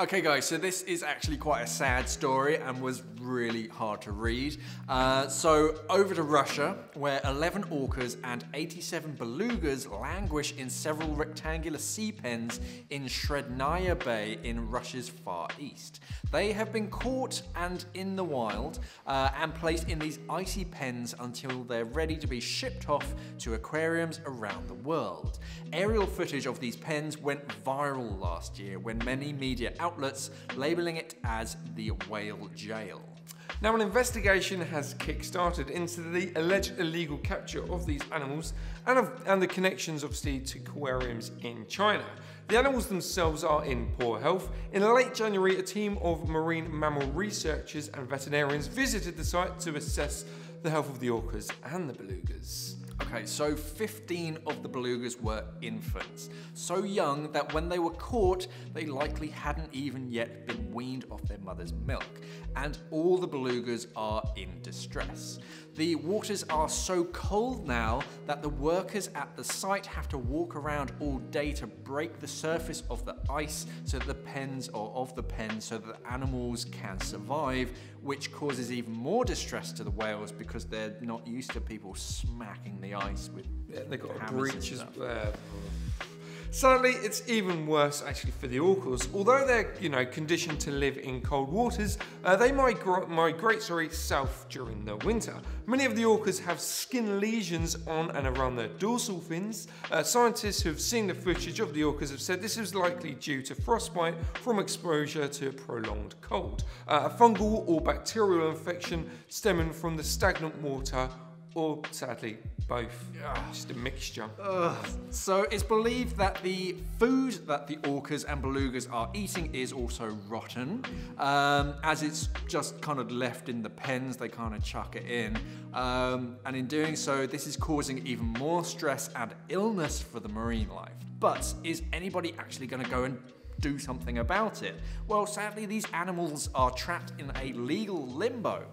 Okay guys, so this is actually quite a sad story and was really hard to read. So over to Russia, where 11 orcas and 87 belugas languish in several rectangular sea pens in Srednyaya Bay in Russia's far east. They have been caught and in the wild and placed in these icy pens until they're ready to be shipped off to aquariums around the world. Aerial footage of these pens went viral last year when many media outlets labelling it as the whale jail. Now, an investigation has kick-started into the alleged illegal capture of these animals and the connections, obviously, to aquariums in China. The animals themselves are in poor health. In late January, a team of marine mammal researchers and veterinarians visited the site to assess the health of the orcas and the belugas. Okay, so 15 of the belugas were infants, so young that when they were caught, they likely hadn't even yet been weaned off their mother's milk, and all the belugas are in distress. The waters are so cold now that the workers at the site have to walk around all day to break the surface of the ice so that the pens so that the animals can survive, which causes even more distress to the whales because they're not used to people smacking the ice with they've got a hammers breach and as stuff. well. Sadly, it's even worse actually for the orcas. Although they're, conditioned to live in cold waters, they migrate south during the winter. Many of the orcas have skin lesions on and around their dorsal fins. Scientists who have seen the footage of the orcas have said this is likely due to frostbite from exposure to prolonged cold, a fungal or bacterial infection stemming from the stagnant water, or sadly both. Just a mixture. So it's believed that the food that the orcas and belugas are eating is also rotten, as it's just kind of left in the pens. They kind of chuck it in, and in doing so this is causing even more stress and illness for the marine life. But is anybody actually going to go and do something about it? Well, sadly these animals are trapped in a legal limbo.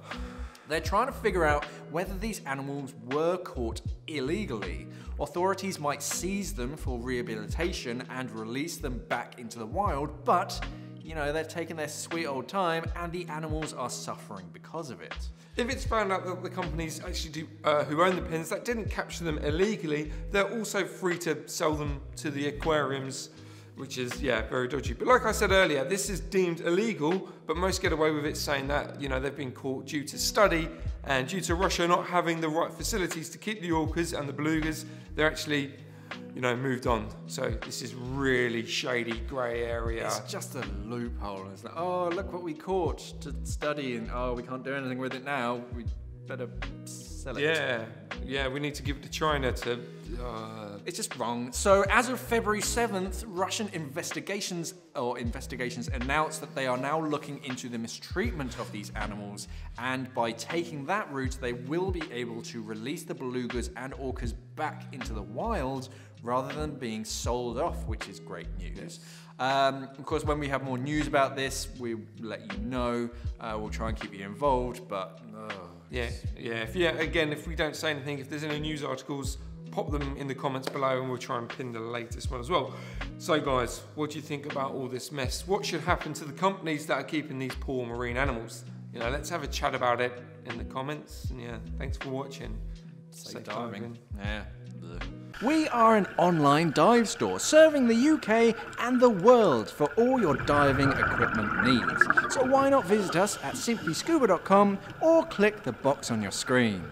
They're trying to figure out whether these animals were caught illegally. Authorities might seize them for rehabilitation and release them back into the wild, but, they've taken their sweet old time and the animals are suffering because of it. If it's found out that the companies actually who own the pens that didn't capture them illegally, they're also free to sell them to the aquariums, which is, very dodgy. But like I said earlier, this is deemed illegal, but most get away with it saying that, they've been caught due to study and due to Russia not having the right facilities to keep the orcas and the belugas, they're actually, moved on. So this is really shady grey area. It's just a loophole. It's like, oh, look what we caught to study, and oh, we can't do anything with it now. We better sell it. Yeah, we need to give it to China to... It's just wrong. So as of February 7th, Russian investigations announced that they are now looking into the mistreatment of these animals, and by taking that route, they will be able to release the belugas and orcas back into the wild rather than being sold off, which is great news. Of course, when we have more news about this, we'll let you know. We'll try and keep you involved, but... If we don't say anything, if there's any news articles, pop them in the comments below and we'll try and pin the latest one as well. So guys, what do you think about all this mess? What should happen to the companies that are keeping these poor marine animals? Let's have a chat about it in the comments. And thanks for watching. Safe diving. We are an online dive store serving the UK and the world for all your diving equipment needs. So why not visit us at simplyscuba.com or click the box on your screen.